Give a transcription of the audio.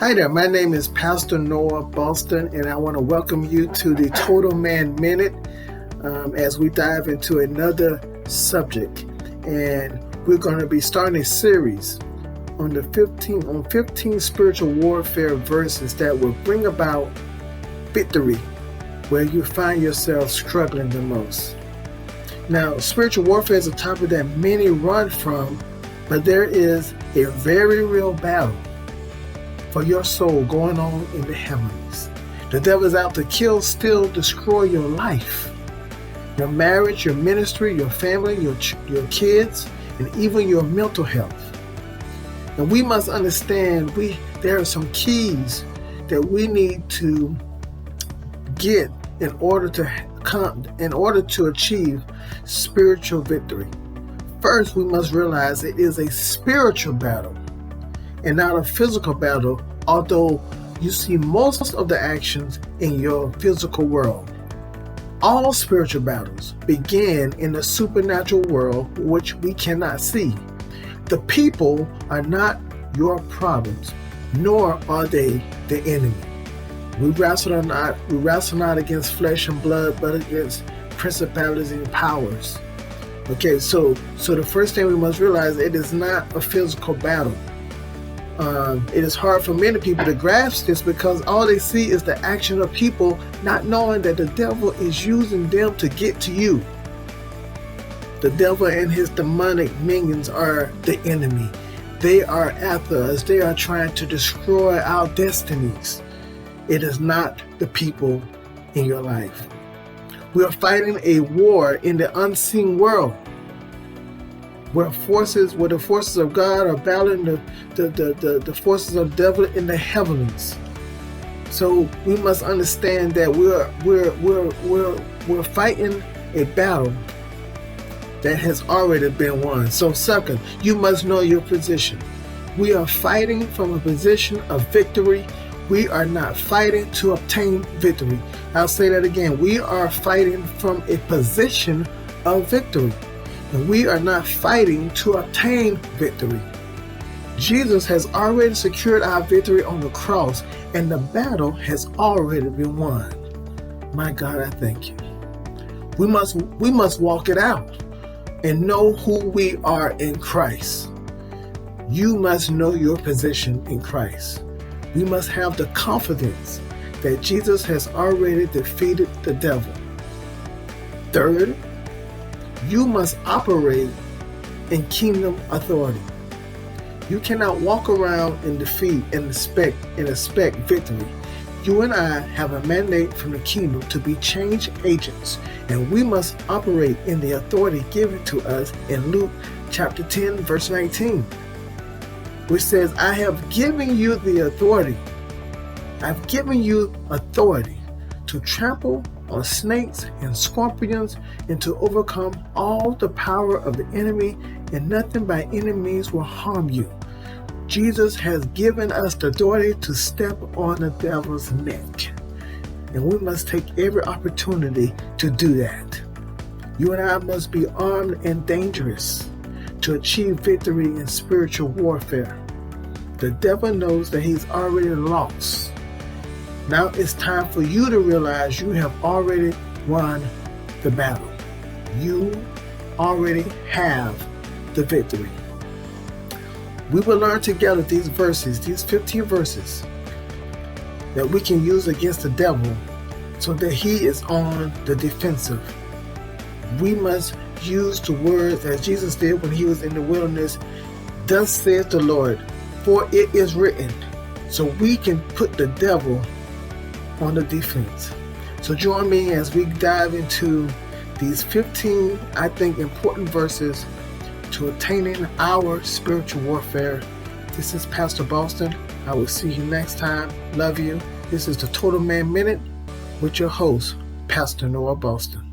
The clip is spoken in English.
Hi there, my name is Pastor Noah Boston, and I want to welcome you to the Total Man Minute as we dive into another subject. And we're going to be starting a series on 15 spiritual warfare verses that will bring about victory where you find yourself struggling the most. Now, spiritual warfare is a topic that many run from, but there is a very real battle for your soul going on in the heavens. The devil is out to kill, steal, destroy your life, your marriage, your ministry, your family, your kids, and even your mental health. And we must understand there are some keys that we need to get in order to achieve spiritual victory. First, we must realize it is a spiritual battle and not a physical battle, although you see most of the actions in your physical world. All spiritual battles begin in the supernatural world, which we cannot see. The people are not your problems, nor are they the enemy. We wrestle not against flesh and blood, but against principalities and powers. Okay, so the first thing we must realize, it is not a physical battle. It is hard for many people to grasp this because all they see is the action of people, not knowing that the devil is using them to get to you. The devil and his demonic minions are the enemy. They are after us. They are trying to destroy our destinies. It is not the people in your life. We are fighting a war in the unseen world, where the forces of God are battling the forces of the devil in the heavens. So we must understand that we're fighting a battle that has already been won. So second, you must know your position. We are fighting from a position of victory. We are not fighting to obtain victory. I'll say that again. We are fighting from a position of victory. And we are not fighting to obtain victory. Jesus has already secured our victory on the cross, and the battle has already been won. My God, I thank you. We must walk it out and know who we are in Christ. You must know your position in Christ. We must have the confidence that Jesus has already defeated the devil. Third, you must operate in kingdom authority. You cannot walk around in defeat and expect victory. You and I have a mandate from the kingdom to be change agents, and we must operate in the authority given to us in Luke chapter 10, verse 19, which says, I have given you the authority. I've given you authority to trample on snakes and scorpions and to overcome all the power of the enemy, and nothing by any means will harm you. Jesus has given us the authority to step on the devil's neck, and we must take every opportunity to do that. You and I must be armed and dangerous to achieve victory in spiritual warfare. The devil knows that he's already lost. Now it's time for you to realize you have already won the battle. You already have the victory. We will learn together these 15 verses that we can use against the devil so that he is on the defensive. We must use the words as Jesus did when he was in the wilderness. Thus saith the Lord, for it is written. So we can put the devil on the defense. So join me as we dive into these 15, I think, important verses to attaining our spiritual warfare. This is Pastor Boston. I will see you next time. Love you. This is the Total Man Minute with your host, Pastor Noah Boston.